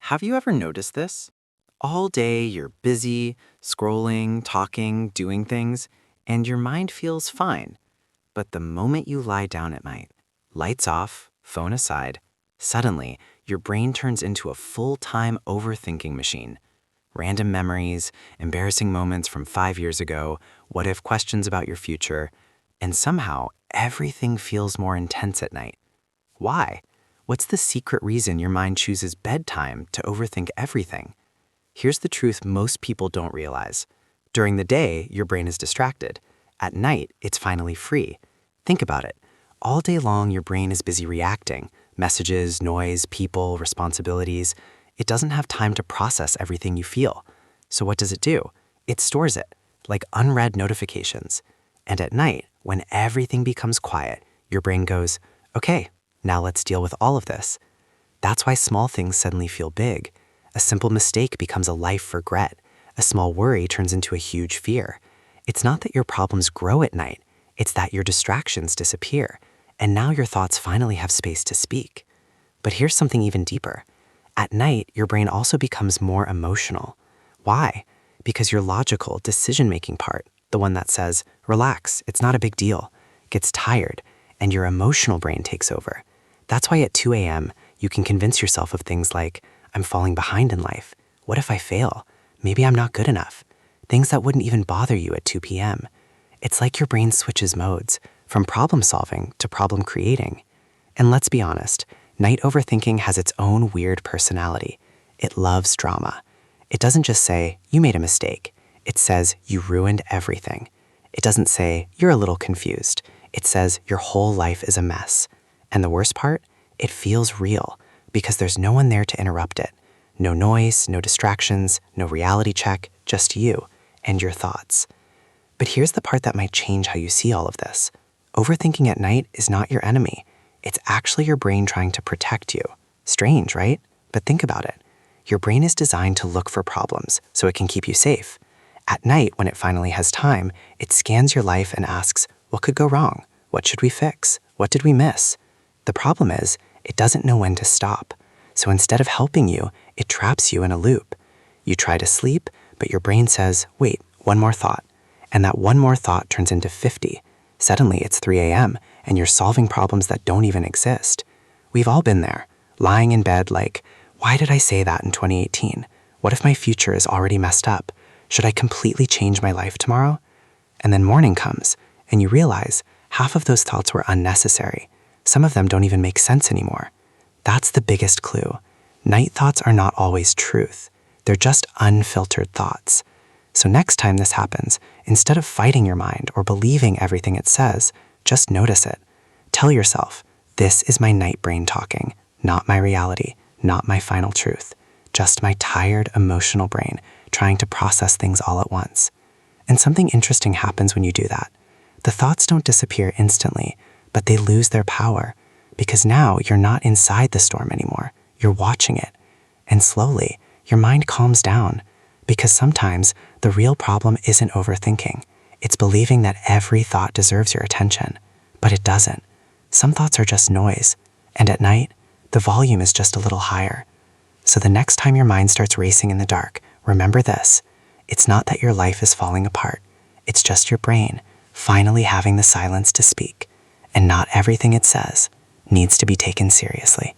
Have you ever noticed this? All day you're busy, scrolling, talking, doing things, and your mind feels fine. But the moment you lie down at night, lights off, phone aside, suddenly your brain turns into a full-time overthinking machine. Random memories, embarrassing moments from 5 years ago, what-if questions about your future, and somehow everything feels more intense at night. Why? What's the secret reason your mind chooses bedtime to overthink everything? Here's the truth most people don't realize. During the day, your brain is distracted. At night, it's finally free. Think about it. All day long, your brain is busy reacting. Messages, noise, people, responsibilities. It doesn't have time to process everything you feel. So what does it do? It stores it, like unread notifications. And at night, when everything becomes quiet, your brain goes, okay, now let's deal with all of this. That's why small things suddenly feel big. A simple mistake becomes a life regret. A small worry turns into a huge fear. It's not that your problems grow at night. It's that your distractions disappear. And now your thoughts finally have space to speak. But here's something even deeper. At night, your brain also becomes more emotional. Why? Because your logical, decision-making part, the one that says, relax, it's not a big deal, gets tired, and your emotional brain takes over. That's why at 2 a.m., you can convince yourself of things like, I'm falling behind in life. What if I fail? Maybe I'm not good enough. Things that wouldn't even bother you at 2 p.m. It's like your brain switches modes, from problem solving to problem creating. And let's be honest, night overthinking has its own weird personality. It loves drama. It doesn't just say, you made a mistake. It says, you ruined everything. It doesn't say, you're a little confused. It says, your whole life is a mess. And the worst part? It feels real, because there's no one there to interrupt it. No noise, no distractions, no reality check, just you and your thoughts. But here's the part that might change how you see all of this. Overthinking at night is not your enemy. It's actually your brain trying to protect you. Strange, right? But think about it. Your brain is designed to look for problems so it can keep you safe. At night, when it finally has time, it scans your life and asks, what could go wrong? What should we fix? What did we miss? The problem is, it doesn't know when to stop. So instead of helping you, it traps you in a loop. You try to sleep, but your brain says, wait, one more thought. And that one more thought turns into 50. Suddenly it's 3 a.m., and you're solving problems that don't even exist. We've all been there, lying in bed like, why did I say that in 2018? What if my future is already messed up? Should I completely change my life tomorrow? And then morning comes, and you realize half of those thoughts were unnecessary. Some of them don't even make sense anymore. That's the biggest clue. Night thoughts are not always truth. They're just unfiltered thoughts. So next time this happens, instead of fighting your mind or believing everything it says, just notice it. Tell yourself, this is my night brain talking, not my reality, not my final truth, just my tired, emotional brain trying to process things all at once. And something interesting happens when you do that. The thoughts don't disappear instantly, but they lose their power, because now you're not inside the storm anymore. You're watching it. And slowly, your mind calms down, because sometimes the real problem isn't overthinking. It's believing that every thought deserves your attention, but it doesn't. Some thoughts are just noise, and at night, the volume is just a little higher. So the next time your mind starts racing in the dark, remember this. It's not that your life is falling apart. It's just your brain finally having the silence to speak. And not everything it says needs to be taken seriously.